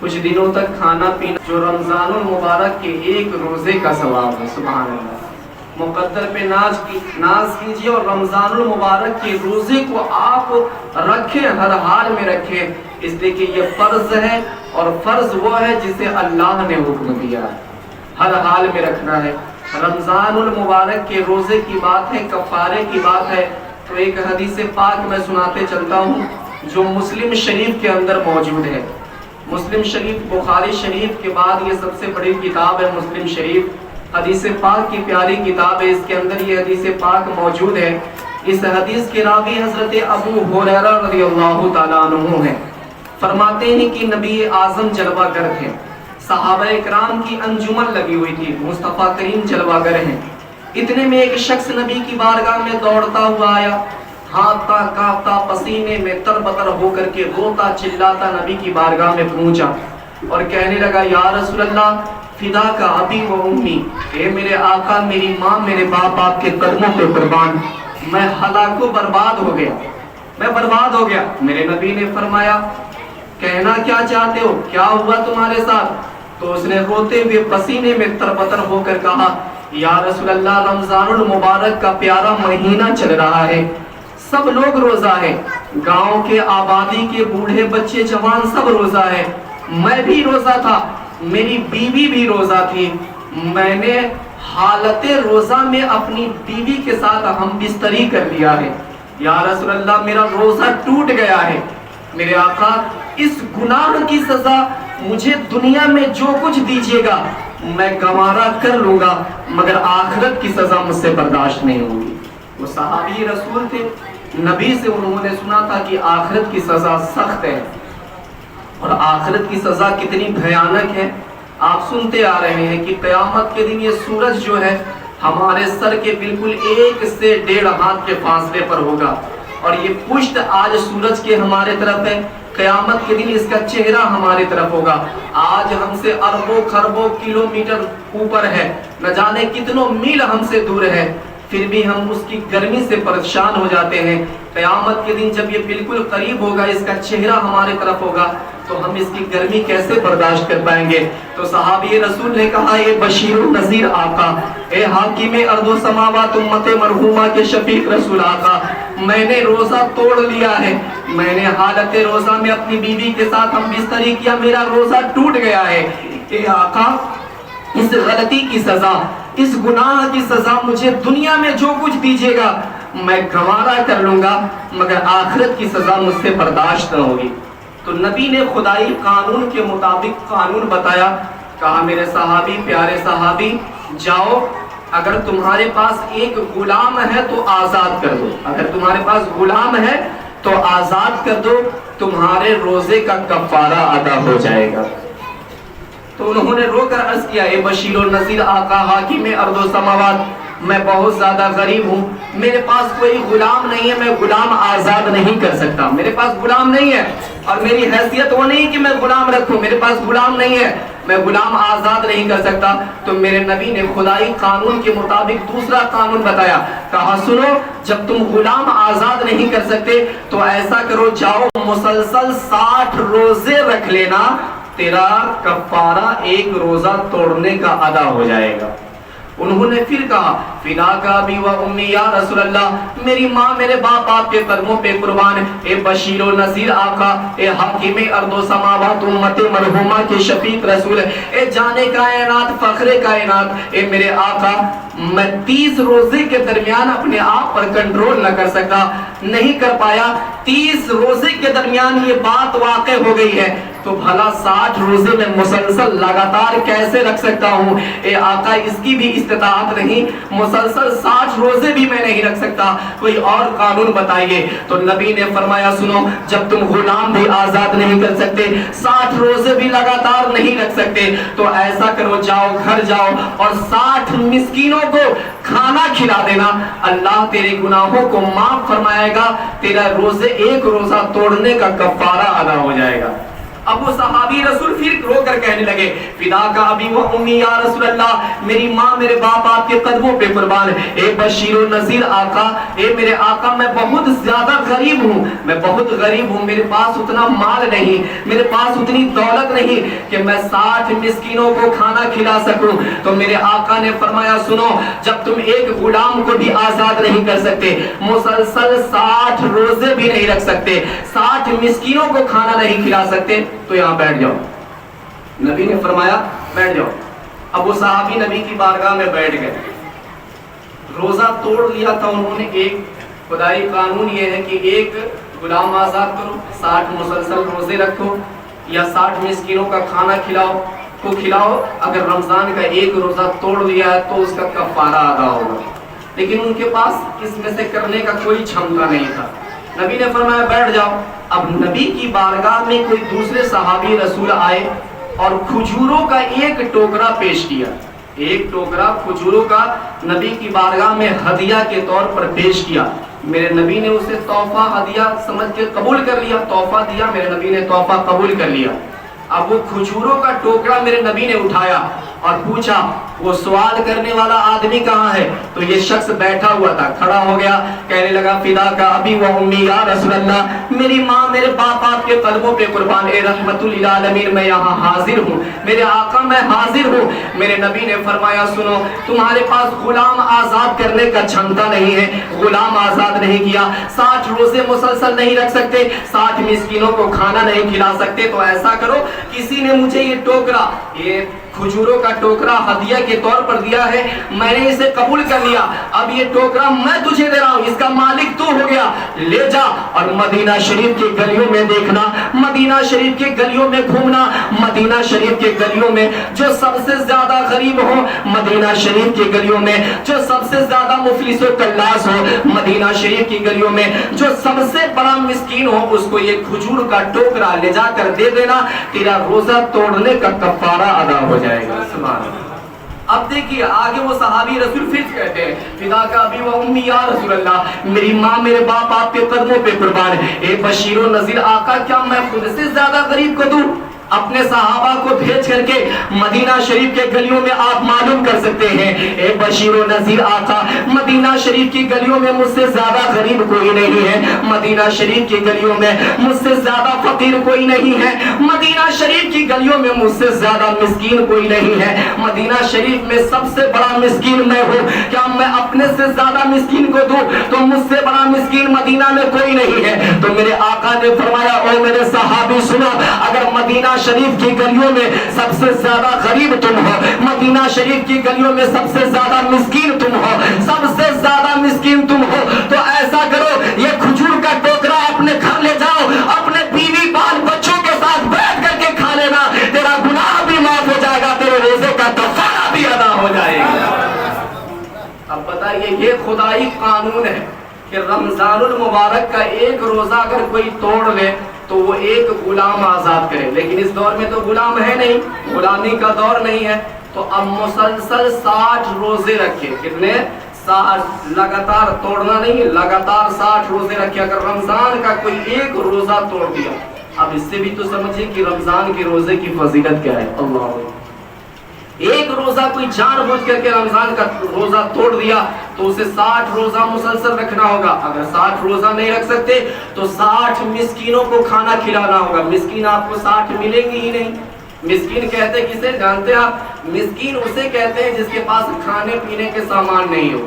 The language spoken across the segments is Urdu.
کچھ دنوں تک کھانا پینا، جو رمضان المبارک کے ایک روزے کا ثواب ہے۔ سبحان اللہ، مقدر پہ ناز کیجئے اور رمضان المبارک کے روزے کو آپ رکھیں، ہر حال میں رکھیں، اس لیے کہ یہ فرض ہے، اور فرض وہ ہے جسے اللہ نے حکم دیا ہے، ہر حال میں رکھنا ہے۔ رمضان المبارک کے روزے کی بات ہے، کفارے کی بات ہے، تو ایک حدیث پاک میں سناتے چلتا ہوں جو مسلم شریف کے اندر موجود ہے۔ مسلم شریف، بخاری شریف کے بعد یہ سب سے بڑی کتاب ہے مسلم شریف، حدیث پاک کی پیاری کتاب ہے، اس کے اندر یہ حدیث پاک موجود ہے۔ اس حدیث کے راوی حضرت ابو ہریرہ رضی اللہ تعالیٰ عنہ ہیں، فرماتے ہیں کہ نبی اعظم جلوہ گر تھے، صحابہ اکرام کی انجمن لگی ہوئی تھی، مصطفیٰ کریم جلوہ گر ہیں۔ اتنے میں ایک شخص نبی کی بارگاہ میں دوڑتا ہوا آیا، ہاتھتا کانپتا پسینے میں تربتر ہو کر کے روتا چلاتا نبی کی بارگاہ میں پہنچا اور کہنے لگا، یا رسول اللہ فدا کا ابی و امی، اے میرے آقا، میری ماں میرے باپ آپ کے قدموں پہ قربان، میں ہلاک و برباد ہو گیا، میں برباد ہو گیا۔ میرے نبی نے فرمایا، کہنا کیا چاہتے ہو، کیا ہوا تمہارے ساتھ؟ تو اس نے روتے ہوئے پسینے میں تربتر ہو کر کہا، یا رسول اللہ رمضان المبارک کا پیارا مہینہ چل رہا ہے، سب لوگ روزہ ہے، گاؤں کے آبادی کے بوڑھے بچے جوان سب روزہ ہے، میں بھی روزہ تھا، میری بیوی بھی روزہ تھی، میں نے حالت روزہ میں اپنی بیوی کے ساتھ ہم بستری کر لیا ہے، یا رسول اللہ میرا روزہ ٹوٹ گیا ہے۔ میرے آقا اس گناہ کی سزا مجھے دنیا میں جو کچھ دیجیے گا میں گوارا کر لوں گا، مگر آخرت کی سزا مجھ سے برداشت نہیں ہوگی۔ وہ صحابی رسول تھے، نبی سے انہوں نے سنا تھا کہ آخرت کی سزا سخت ہے، اور آخرت کی سزا کتنی بھیانک ہے آپ سنتے آ رہے ہیں کہ قیامت کے دن یہ سورج جو ہے ہمارے سر کے بالکل 1 سے 1.5 ہاتھ کے فاصلے پر ہوگا، اور یہ پشت آج سورج کے ہمارے طرف ہے، قیامت کے دن اس کا چہرہ ہمارے طرف ہوگا۔ آج ہم سے اربوں خربوں کلومیٹر اوپر ہے، نہ جانے کتنوں میل ہم سے دور ہے، پھر بھی ہم اس کی گرمی سے پریشان ہو جاتے ہیں۔ قیامت کے دن جب یہ بالکل قریب ہوگا، اس کا چہرہ ہمارے طرف ہوگا، تو ہم اس کی گرمی کیسے برداشت کر پائیں گے؟ تو صحابی رسول نے کہا، اے بشیر و نذیر آقا، اے حاکم ارض و سماوات امت مرحومہ کے شفیق رسول آقا، میں نے روزہ توڑ لیا ہے، میں نے حالت روزہ میں اپنی بیوی کے ساتھ ہم بستری کیا، میرا روزہ ٹوٹ گیا ہے، اے آقا اس غلطی کی سزا، اس گناہ کی سزا مجھے دنیا میں جو کچھ دیجیے گا میں گوارا کر لوں گا، مگر آخرت کی سزا مجھ سے برداشت نہ ہوگی۔ تو نبی نے خدائی قانون کے مطابق قانون بتایا، کہا میرے صحابی، پیارے صحابی، جاؤ اگر تمہارے پاس ایک غلام ہے تو آزاد کر دو، اگر تمہارے پاس غلام ہے تو آزاد کر دو، تمہارے روزے کا کفارہ ادا ہو جائے گا۔ تو انہوں نے رو کر عرض کیا، اے بشیر و نذیر آقا، حاکم ارض و سماوات، میں بہت زیادہ غریب ہوں، میرے پاس کوئی غلام نہیں ہے، میں غلام آزاد نہیں کر سکتا، میرے پاس غلام نہیں ہے، اور میری حیثیت وہ نہیں کہ میں غلام رکھوں، میرے پاس غلام نہیں ہے، میں غلام آزاد نہیں کر سکتا۔ تو میرے نبی نے خدائی قانون کے مطابق دوسرا قانون بتایا، کہا سنو، جب تم غلام آزاد نہیں کر سکتے تو ایسا کرو، جاؤ مسلسل 60 روزے رکھ لینا، تیرا کفارہ 1 روزہ توڑنے کا ادا ہو جائے گا۔ انہوں نے پھر کہا، فداک ابی و امی یا رسول اللہ، میری ماں میرے باپ آپ کے قدموں پہ قربان، اے بشیر و نذیر آقا، اے حاکم ارض و سماوات امت مرحومہ کے شفیق رسول، اے جانے کائنات فخر کائنات، اے میرے آقا، میں 30 روزے کے درمیان اپنے آپ پر کنٹرول نہ کر سکا، نہیں کر پایا، 30 روزے کے درمیان یہ بات واقع ہو گئی ہے، تو بھلا 60 روزے میں مسلسل لگاتار کیسے رکھ سکتا ہوں؟ اے آقا اس کی بھی استطاعت نہیں، مسلسل 60 روزے بھی میں نہیں رکھ سکتا، کوئی اور قانون بتائیے۔ تو نبی نے فرمایا، سنو، جب تم غلام بھی آزاد نہیں کر سکتے، 60 روزے بھی لگاتار نہیں رکھ سکتے، تو ایسا کرو، جاؤ گھر جاؤ اور 60 مسکینوں کو کھانا کھلا دینا، اللہ تیرے گناہوں کو معاف فرمائے گا، تیرا روزے 1 روزہ توڑنے کا کفارہ ادا ہو جائے گا۔ اب وہ صحابی رسول پھر رو کر کر کہنے لگے فدا کا ابی و امی یا رسول اللہ، میری ماں میرے باپ آپ کے قدموں پہ قربان ہے، اے بشیر و نذیر آقا، اے میرے آقا میں بہت زیادہ غریب ہوں، میں بہت غریب ہوں، میرے پاس اتنا مال نہیں، میرے پاس اتنی دولت نہیں کہ میں 60 مسکینوں کو کھانا کھلا سکوں۔ تو میرے آقا نے فرمایا سنو، جب تم ایک غلام کو بھی آزاد نہیں کر سکتے، مسلسل 60 روزے بھی نہیں رکھ سکتے، 60 مسکینوں کو کھانا نہیں کھلا سکتے، تو یہاں بیٹھ جاؤ۔ نبی نے فرمایا بیٹھ جاؤ۔ اب وہ صحابی نبی کی بارگاہ میں بیٹھ گئے، روزہ توڑ لیا تھا انہوں نے۔ ایک خدائی قانون یہ ہے کہ ایک غلام آزاد کرو، 60 مسلسل روزے رکھو، یا 60 مسکینوں کا کھانا کھلاؤ۔ اگر رمضان کا ایک روزہ توڑ لیا ہے تو اس کا کفارہ ادا ہوگا، لیکن ان کے پاس اس میں سے کرنے کا کوئی چھمتا نہیں تھا۔ نبی نے فرمایا بیٹھ جاؤ۔ اب نبی کی بارگاہ میں کوئی دوسرے صحابی رسول آئے اور کھجوروں کا ایک ٹوکرا پیش کیا، ایک ٹوکرا کھجوروں کا نبی کی بارگاہ میں ہدیہ کے طور پر پیش کیا۔ میرے نبی نے اسے تحفہ ہدیہ سمجھ کے قبول کر لیا، تحفہ دیا، میرے نبی نے تحفہ قبول کر لیا۔ اب وہ کھجوروں کا ٹوکرا میرے نبی نے اٹھایا اور پوچھا وہ سوال کرنے والا آدمی کہاں ہے؟ تو یہ شخص بیٹھا ہوا تھا، کھڑا ہو گیا، کہنے لگا فدا کا ابی و امی یا رسول اللہ، میری ماں میرے باپ آپ کے قدموں پہ قربان، اے رحمت للعالمین میں یہاں حاضر ہوں، میرے آقا میں حاضر ہوں۔ میرے نبی نے فرمایا سنو، تمہارے پاس غلام آزاد کرنے کا چھمتا نہیں ہے، غلام آزاد نہیں کیا، 60 روزے مسلسل نہیں رکھ سکتے، 60 مسکینوں کو کھانا نہیں کھلا سکتے، تو ایسا کرو، کسی نے مجھے یہ ٹوکرا، یہ کھجوروں کا ٹوکرا ہدیہ کے طور پر دیا ہے، میں نے اسے قبول کر لیا، اب یہ ٹوکرا میں تجھے دے رہا ہوں، اس کا مالک تو ہو گیا، لے جا اور مدینہ شریف کی گلیوں میں دیکھنا، مدینہ شریف کی گلیوں میں گھومنا، مدینہ شریف کی گلیوں میں جو سب سے زیادہ غریب ہو، مدینہ شریف کی گلیوں میں جو سب سے زیادہ مفلس و کلاس ہو، مدینہ شریف کی گلیوں میں جو سب سے بڑا مسکین ہو، اس کو یہ کھجور کا ٹوکرا لے جا کر دے دینا، تیرا روزہ توڑنے کا کفارہ ادا ہو جائے گا۔ سبحان اللہ۔ اب دیکھیے آگے وہ صحابی رسول پھر کہتے ہیں فدا کا ابی و امی یا رسول اللہ، میری ماں میرے باپ آپ کے قدموں پہ قربان ہے، اے بشیر و نذیر آقا، کیا میں خود سے زیادہ غریب کو دوں؟ اپنے صحابہ کو بھیج کر کے مدینہ شریف کے گلیوں میں آپ معلوم کر سکتے ہیں، اے بشیر و نذیر آقا، مدینہ شریف کی گلیوں میں مجھ سے زیادہ غریب کوئی نہیں ہے، مدینہ شریف کی گلیوں میں مجھ سے زیادہ فقیر کوئی نہیں ہے، مدینہ شریف کی گلیوں میں مجھ سے زیادہ مسکین کوئی نہیں ہے، مدینہ شریف میں سب سے بڑا مسکین میں ہوں، کیا میں اپنے سے زیادہ مسکین کو دوں؟ تو مجھ سے بڑا مسکین مدینہ میں کوئی نہیں ہے۔ تو میرے آقا نے فرمایا او میرے صحابی سنو، اگر مدینہ شریف کی گلیوں میں سب سے زیادہ غریب تم ہو، مدینہ شریف کی گلیوں میں سب سے زیادہ مسکین تم ہو، سب سے زیادہ مسکین تم ہو، تو ایسا کرو یہ کھجور کا ٹوکرا اپنے گھر لے جاؤ، اپنے بیوی بال بچوں کے ساتھ بیٹھ کر کے کھا لینا، تیرا گناہ بھی معاف ہو جائے گا، تیرے روزے کا کفارہ بھی ادا ہو جائے گا۔ اب بتائیے یہ خدائی قانون ہے کہ رمضان المبارک کا ایک روزہ اگر کوئی توڑ لے تو وہ ایک غلام آزاد کرے، لیکن اس دور میں تو غلام ہے نہیں، غلامی کا دور نہیں ہے، تو اب مسلسل 60 روزے رکھے، کتنے؟ 60، لگاتار توڑنا نہیں، لگاتار 60 روزے رکھے۔ اگر رمضان کا کوئی ایک روزہ توڑ دیا، اب اس سے بھی تو سمجھے کہ رمضان کے روزے کی فضیلت کیا ہے۔ اللہ، ایک روزہ کوئی جان بوجھ کر کے رمضان کا روزہ توڑ دیا تو اسے 60 روزہ مسلسل رکھنا ہوگا، اگر 60 روزہ نہیں رکھ سکتے تو 60 مسکینوں کو کھانا کھلانا ہوگا۔ مسکین آپ کو 60 ملیں گے ہی نہیں۔ مسکین کہتے کسے جانتے آپ؟ مسکین اسے کہتے ہیں جس کے پاس کھانے پینے کے سامان نہیں ہو،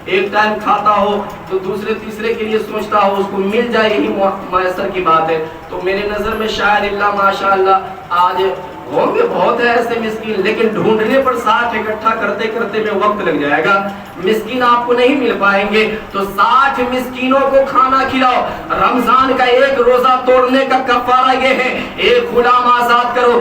ایک ٹائم کھاتا ہو تو دوسرے تیسرے کے لیے سوچتا ہو اس کو مل جائے، یہی میسر کی بات ہے۔ تو میرے نظر میں شاید اللہ ماشاءاللہ آج ہوں گے بہت ہے ایسے مسکین، لیکن ڈھونڈنے پر 60 اکٹھا کرتے کرتے میں وقت لگ جائے گا، مسکین آپ کو نہیں مل پائیں گے۔ تو 60 مسکینوں کو کھانا کھلاؤ، رمضان کا ایک روزہ توڑنے کا کفارہ یہ ہے، ایک غلام آزاد کرو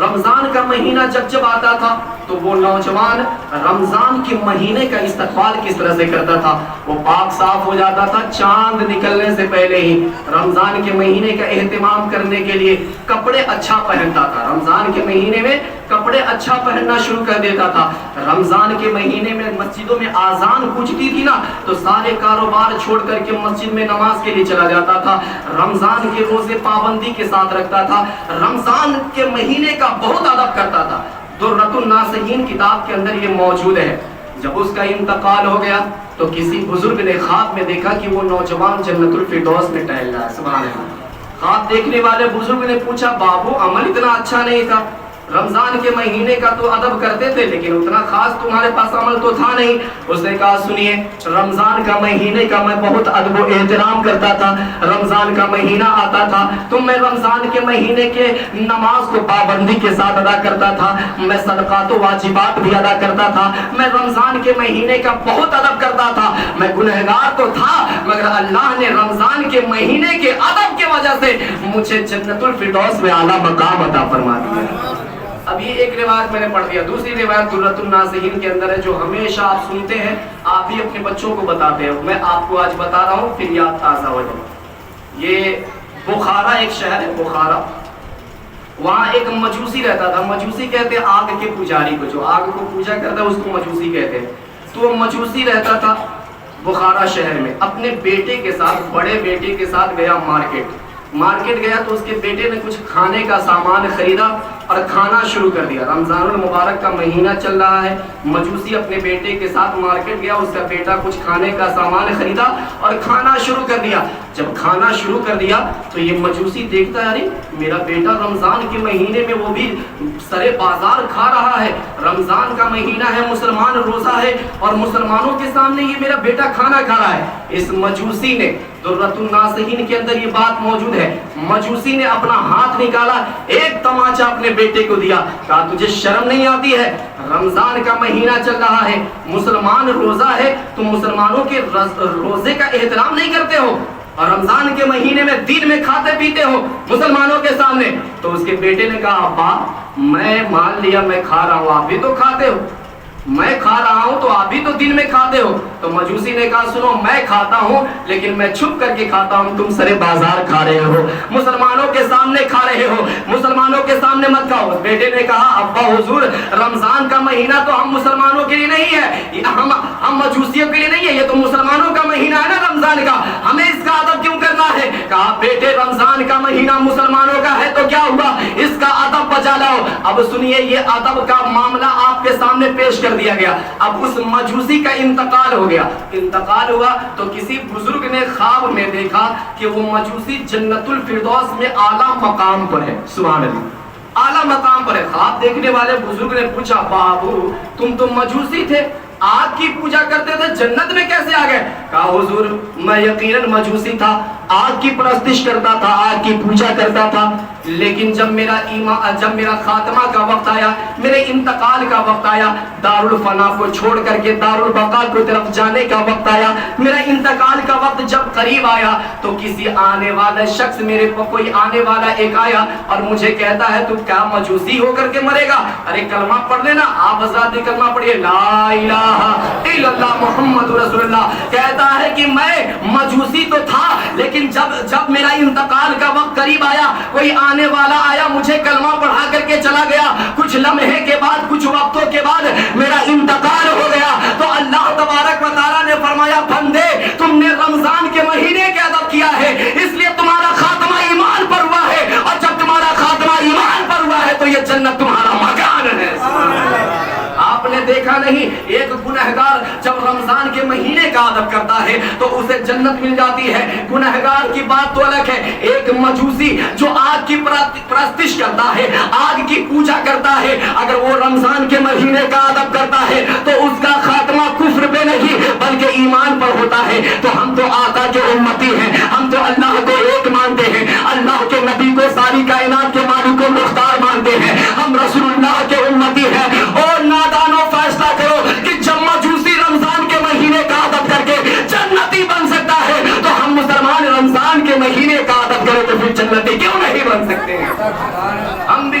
رمضان کا مہینہ جب آتا تھا تو وہ نوجوان رمضان کے مہینے کا استقبال کس طرح سے کرتا تھا؟ وہ پاک صاف ہو جاتا تھا چاند نکلنے سے پہلے ہی، رمضان کے مہینے کا اہتمام کرنے کے لیے کپڑے اچھا پہنتا تھا، رمضان کے مہینے میں کپڑے اچھا پہننا شروع کر دیتا تھا۔ رمضان کے مہینے میں مسجدوں میں آذان گونجتی تھی نا تو سارے کاروبار چھوڑ کر کے مسجد میں نماز کے لیے چلا جاتا تھا، رمضان کے روزے پابندی کے ساتھ رکھتا تھا، رمضان کے مہینے کا بہت ادب کرتا تھا۔ درۃ الناصحین کتاب کے اندر یہ موجود ہے۔ جب اس کا انتقال ہو گیا تو کسی بزرگ نے خواب میں دیکھا کہ وہ نوجوان جنت الفردوس میں ٹہل رہا ہے، سبحان اللہ۔ خواب دیکھنے والے بزرگ نے پوچھا بابو عمل اتنا اچھا نہیں تھا، رمضان کے مہینے کا تو ادب کرتے تھے لیکن اتنا خاص تمہارے پاس عمل تو تھا نہیں۔ اس نے کہا سنیے، رمضان کا مہینے کا میں بہت ادب و احترام کرتا تھا، رمضان کا مہینہ آتا تھا تو میں رمضان کے مہینے کے نماز کو پابندی کے ساتھ ادا کرتا تھا، میں صدقات و واجبات بھی ادا کرتا تھا، میں رمضان کے مہینے کا بہت ادب کرتا تھا، میں گنہگار تو تھا مگر اللہ نے رمضان کے مہینے کے ادب کی وجہ سے مجھے جنت الفردوس میں اعلیٰ مقام عطا فرما دیا۔ اب یہ ایک روایت میں نے پڑھ دیا، دوسری روایت درۃ الناصحین کے اندر ہے جو ہمیشہ آپ سنتے ہیں، آپ بھی اپنے بچوں کو بتاتے ہیں، میں آپ کو آج بتا رہا ہوں پھر یاد تازہ ہو جائے۔ یہ بخارا ایک شہر ہے، بخارا، وہاں ایک مجوسی رہتا تھا، مجوسی کہتے ہیں آگ کے پجاری کو، جو آگ کو پوجا کرتا ہے اس کو مجوسی کہتے ہیں۔ تو وہ مجوسی رہتا تھا بخارا شہر میں، اپنے بیٹے کے ساتھ، بڑے بیٹے کے ساتھ گیا مارکیٹ گیا تو اس کے بیٹے نے کچھ کھانے کا سامان خریدا اور کھانا شروع کر دیا۔ رمضان المبارک کا مہینہ چل رہا ہے، مجوسی اپنے بیٹے کے ساتھ مارکیٹ گیا، اس کا بیٹا کچھ کھانے کا سامان خریدا اور کھانا شروع کر دیا۔ جب کھانا شروع کر دیا تو یہ مجوسی دیکھتا ہے ارے میرا بیٹا رمضان کے مہینے میں وہ بھی سرے بازار کھا رہا ہے، رمضان کا مہینہ ہے، مسلمان روزہ ہے اور مسلمانوں کے سامنے یہ میرا بیٹا کھانا کھا رہا ہے۔ اس مجوسی نے، درۃ الناصحین کے اندر یہ بات موجود ہے، مجوسی نے اپنا ہاتھ نکالا، ایک تماچا اپنے بیٹے کو دیا، کہا تجھے شرم نہیں آتی ہے؟ رمضان کا مہینہ چل رہا ہے، مسلمان روزہ ہے، تم مسلمانوں کے روزے کا احترام نہیں کرتے ہو اور رمضان کے مہینے میں دن میں کھاتے پیتے ہو مسلمانوں کے سامنے۔ تو اس کے بیٹے نے کہا ابا میں مان لیا میں کھا رہا ہوں، آپ بھی تو کھاتے ہو، میں کھا رہا ہوں تو آپ بھی تو دن میں کھاتے ہو۔ تو مجوسی نے کہا سنو میں کھاتا ہوں لیکن میں چھپ کر کے کھاتا ہوں، تم سرے بازار کھا رہے ہو، مسلمانوں کے سامنے کھا رہے ہو، مسلمانوں کے سامنے مت کھاؤ۔ بیٹے نے کہا ابا حضور رمضان کا مہینہ تو ہم مسلمانوں کے لیے نہیں ہے، ہم مجوسیوں کے لیے نہیں ہے، یہ تو مسلمانوں کا مہینہ ہے نا رمضان کا، ہمیں اس کا ادب کیوں کرنا ہے؟ کہا بیٹے رمضان کا مہینہ مسلمانوں کا ہے تو کیا ہوا، اس کا ادب بجا لاؤ۔ اب سنیے یہ ادب کا معاملہ آپ کے سامنے پیش کر دیا گیا۔ اب اس مجوسی کا انتقال ہو گیا، انتقال ہوا تو کسی بزرگ نے خواب میں دیکھا کہ وہ مجوسی جنت الفردوس میں اعلیٰ مقام پر ہے، سبحان اللہ، اعلیٰ مقام پر ہے۔ خواب دیکھنے والے بزرگ نے پوچھا بابو تم تو مجوسی تھے، آگ کی پوجا کرتے تھے، جنت میں کیسے آ گئے؟ کہا حضور میں یقیناً مجوسی تھا، آگ کی پرستش کرتا تھا، آگ کی پوجا کرتا تھا، لیکن جب میرا خاتمہ کا وقت آیا، میرے انتقال کا وقت آیا، دارالفنا کو چھوڑ کر کے دارالبقا کی طرف جانے کا وقت آیا، میرا انتقال کا وقت جب قریب آیا تو کسی آنے والا شخص میرے کو کوئی آنے والا ایک آیا اور مجھے کہتا ہے تو کیا مجوسی ہو کر کے مرے گا؟ ارے کلمہ پڑھ لینا، آپ حضرات بھی کلمہ پڑھیے، لا الہ الا اللہ محمد رسول اللہ۔ کہتا ہے کہ میں مجوسی تو تھا لیکن جب میرا انتقال کا وقت قریب آیا، کوئی آنے والا آیا، مجھے کلمہ پڑھا کر کے چلا گیا، کچھ لمحے کے بعد، کچھ وقتوں کے بعد میرا انتقال ہو گیا تو اللہ تبارک و تعالیٰ نے فرمایا بندے تم نے رمضان کے مہینے کے ادب کیا ہے اس لیے تمہارا خاتمہ ایمان پر ہوا ہے، اور جب تمہارا خاتمہ ایمان پر ہوا ہے تو یہ جنت تمہارا مکان ہے۔ آپ نے دیکھا نہیں ایک گنہگار جب رمضان کے مہینے کا ادب کرتا ہے تو اسے جنت مل جاتی ہے، گنہگار کی بات تو الگ ہے، ایک مجوسی جو آگ کی پرستش کرتا ہے، آگ کی پوجا کرتا ہے، اگر وہ رمضان کے مہینے کا ادب کرتا ہے تو اس کا خاتمہ کفر پہ نہیں بلکہ ایمان پر ہوتا ہے۔ تو ہم تو آقا کے امتی ہیں، ہم تو اللہ کو ایک مانتے ہیں، اللہ کے نبی کو ساری کائنات کے مالک و مختار مانتے ہیں، ہم رسول اللہ کے امتی ہیں۔ اور نادانوں فیصلہ کرو کہ جب مجوسی رمضان کے مہینے کا ادب کر کے جنتی بن سکتا ہے تو ہم مسلمان رمضان کے مہینے کا ادب کریں تو پھر جنتی کیوں نہیں بن سکتے ہیں؟ ہم بھی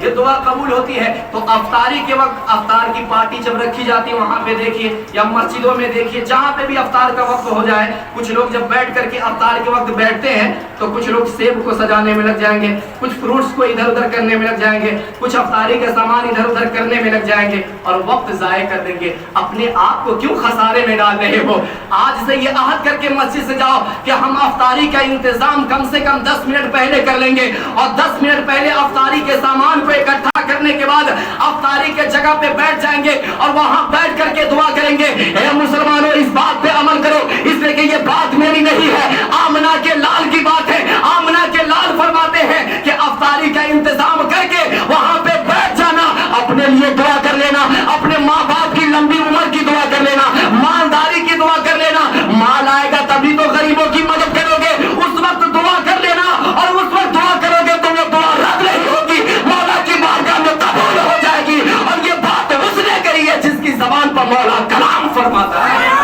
یہ دعا قبول ہوتی ہے۔ تو افطاری کے وقت افطار کی پارٹی جب رکھی جاتی ہے وہاں پہ دیکھیے، یا مسجدوں میں دیکھیے، جہاں پہ بھی افطار کا وقت ہو جائے، کچھ لوگ جب بیٹھ کر کے افطار کے وقت بیٹھتے ہیں تو کچھ لوگ سیب کو سجانے میں لگ جائیں گے، کچھ فروٹس کو ادھر ادھر کرنے میں لگ جائیں گے، کچھ افطاری کا سامان ادھر ادھر کرنے میں لگ جائیں گے اور وقت ضائع کر دیں گے۔ اپنے آپ کو کیوں خسارے میں ڈال رہے ہو؟ آج سے یہ عہد کر کے مسجد سے جاؤ کہ ہم افطاری کا انتظام کم سے کم 10 منٹ پہلے کر لیں گے، اور 10 منٹ پہلے افطاری کے سامان کو اکٹھا کرنے کے بعد افطاری کے جگہ پہ بیٹھ جائیں گے اور وہاں بیٹھ کر کے دعا کریں گے۔ اے مسلمانوں، اس بات پہ عمل کرو، اس لیے کہ یہ بات میری نہیں ہے، آمنہ کے لال کی بات ہے۔ آمنہ کے لال فرماتے ہیں کہ افطاری کا انتظام کر کے وہاں پہ بیٹھ جانا، اپنے لیے دعا کر لینا، اپنے ماں باپ کی لمبی عمر کی دعا کر لینا، مالداری کی دعا کر لینا۔ مال آئے گا تبھی تو غریبوں کی مدد کرو گے، اس وقت دعا کر لینا، اور اس وقت دعا کرو گے تو وہ دعا رد نہیں ہوگی، مولا کی بارگاہ میں قبول ہو جائے گی۔ اور یہ بات اس نے کہی ہے جس کی زبان پر مولا کلام فرماتا ہے۔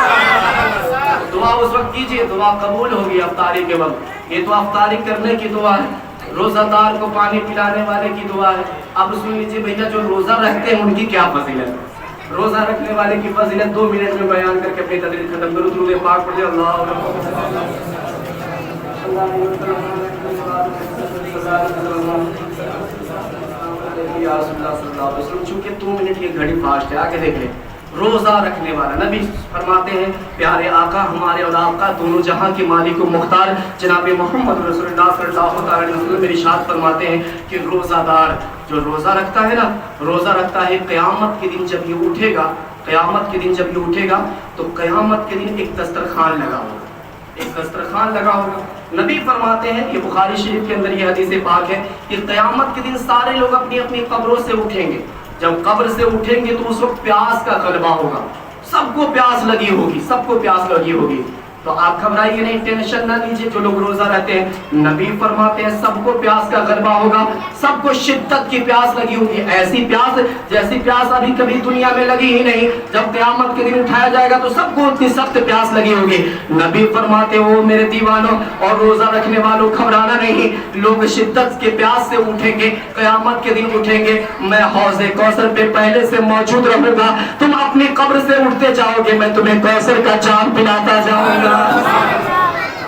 دعا اس وقت کیجئے، دعا قبول ہوگی افطاری کے وقت۔ یہ تو افطاری کرنے کی دعا ہے، روزہ دار کو پانی پلانے والے کی دعا ہے۔ اب سن لیجیے بھیا، جو روزہ رکھتے ہیں ان کی کیا فضیلت ہے۔ روزہ رکھنے والے کی فضیلت 2 منٹ میں بیان کر کے اپنی تقریر ختم کروں۔ درود پاک پڑھیں، اللہ چونکہ 2 منٹ کی گھڑی فاسٹ ہے، آگے دیکھ لیں۔ روزہ رکھنے والا، نبی فرماتے ہیں پیارے آقا ہمارے اور آپ کا دونوں جہاں کے مالک و مختار جناب محمد رسول اللہ صلی اللہ علیہ وسلم ارشاد فرماتے ہیں کہ روزہ دار جو روزہ رکھتا ہے نا، روزہ رکھتا ہے، قیامت کے دن جب یہ اٹھے گا، قیامت کے دن جب یہ اٹھے گا تو قیامت کے دن ایک دسترخوان لگا ہوگا، ایک دسترخوان لگا ہوگا۔ نبی فرماتے ہیں، یہ بخاری شریف کے اندر یہ حدیث پاک ہے کہ قیامت کے دن سارے لوگ اپنی اپنی قبروں سے اٹھیں گے۔ جب قبر سے اٹھیں گے تو اس وقت پیاس کا غلبہ ہوگا، سب کو پیاس لگی ہوگی، سب کو پیاس لگی ہوگی۔ تو آپ گھبرائیے نہیں، ٹینشن نہ لیجیے جو لوگ روزہ رہتے ہیں۔ نبی فرماتے ہیں سب کو پیاس کا غلبہ ہوگا، سب کو شدت کی پیاس لگی ہوگی، ایسی پیاس جیسی پیاس ابھی کبھی دنیا میں لگی ہی نہیں۔ جب قیامت کے دن اٹھایا جائے گا تو سب کو اتنی سخت پیاس لگی ہوگی۔ نبی فرماتے ہو میرے دیوانوں اور روزہ رکھنے والوں، گھبرانا نہیں، لوگ شدت کے پیاس سے اٹھیں گے، قیامت کے دن اٹھیں گے، میں حوض کوثر پہ پہلے سے موجود رہوں گا، تم اپنی قبر سے اٹھتے جاؤ گے، میں تمہیں کوثر کا جام پلاتا جاؤں گا۔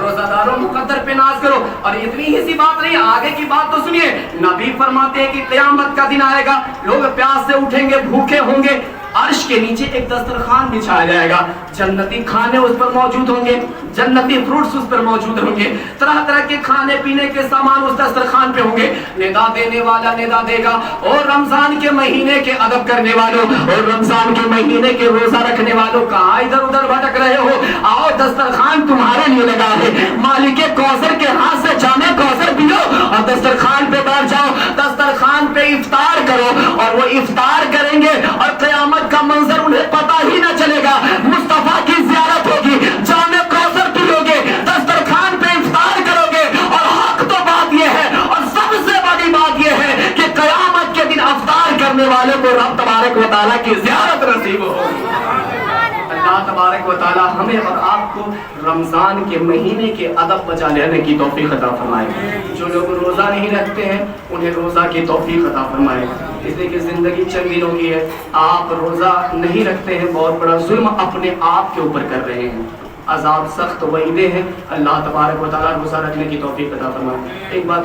روزہ داروں مقدر پہ ناز کرو۔ اور اتنی ہی سی بات نہیں، آگے کی بات تو سنیے۔ نبی فرماتے ہیں کہ قیامت کا دن آئے گا، لوگ پیاس سے اٹھیں گے، بھوکے ہوں گے، عرش کے نیچے ایک دسترخوان بچھایا جائے گا، جنتی کھانے اس پر موجود ہوں گے، جنتی فروٹس اس پر موجود ہوں گے، طرح طرح کے کھانے پینے کے سامان اس دسترخوان پہ ہوں گے۔ ندا دینے والا ندا دے گا، اور رمضان کے مہینے کے ادب کرنے والوں اور رمضان کے مہینے کے روزہ رکھنے والوں، کہاں ادھر ادھر بھٹک رہے ہو؟ آؤ دسترخوان تمہارے لیے لگا ہے، مالک کوثر کے ہاتھ سے جامے کوثر پیو اور دسترخوان پہ بیٹھ جاؤ، دسترخوان پہ افطار کرو، اور وہ افطار کریں گے اور قیامت کا منظر انہیں پتہ ہی نہ چلے گا۔ مصطفیٰ کی زیارت ہوگی، جامع کوثر پیو گے، دسترخوان پہ افطار کرو گے، اور حق تو بات یہ ہے، اور سب سے بڑی بات یہ ہے کہ قیامت کے دن افطار کرنے والے کو رب تبارک و تعالیٰ کی زیارت نصیب ہوگی۔ اللہ تبارک و تعالیٰ ہمیں اور آپ کو رمضان کے مہینے کے ادب بجا لینے کی توفیق عطا فرمائے۔ جو لوگ روزہ نہیں رکھتے ہیں انہیں روزہ کی توفیق عطا فرمائے، اس لیے کہ زندگی چند دنوں کی ہے، آپ روزہ نہیں رکھتے ہیں، بہت بڑا ظلم اپنے آپ کے اوپر کر رہے ہیں، عذاب سخت وعیدیں ہیں۔ اللہ تبارک و تعالیٰ روزہ رکھنے کی توفیق عطا فرمائے۔ ایک بات